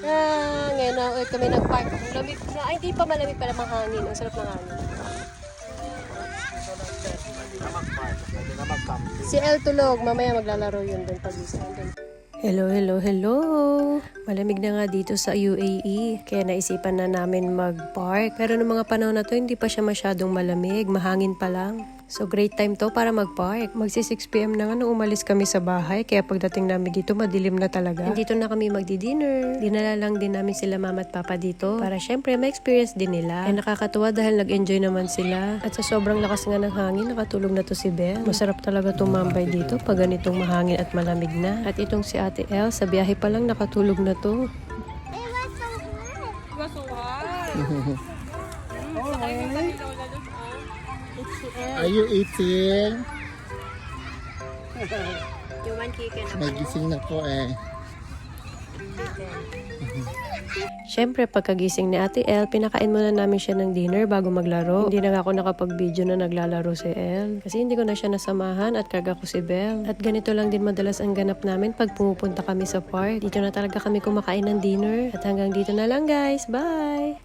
Ngayon na ulit kami nag-park. Ang lamig na. Ay, hindi pa malamig pala mahangin. Ang sarap ng hangin. Si El tulog. Mamaya maglalaro yun doon pag-isa. Hello, hello, hello! Malamig na nga dito sa UAE, kaya naisipan na namin mag-park. Pero noong mga panahon na to, hindi pa siya masyadong malamig, mahangin pa lang. So great time to para mag-park. Magsi 6 PM na nga nung umalis kami sa bahay, kaya pagdating namin dito, madilim na talaga. And dito na kami magdi-dinner. Dinala lang din namin sila mama at papa dito, para syempre ma-experience din nila. Kaya nakakatuwa dahil nag-enjoy naman sila. At sa sobrang lakas nga ng hangin, nakatulog na to si Belle. Masarap talaga tumambay dito pag ganitong mahangin at malamig na. At itong si Ate El, sa biyahe pa lang nakatulog na to. Are you eating? You want chicken? Nagising na po eh. Siyempre, pagkagising ni Ate El, pinakain muna namin siya ng dinner bago maglaro. Hindi na ako nakapag-video na naglalaro si El. Kasi hindi ko na siya nasamahan at karga ko si Belle. At ganito lang din madalas ang ganap namin pag pumupunta kami sa park. Dito na talaga kami kumakain ng dinner. At hanggang dito na lang guys. Bye!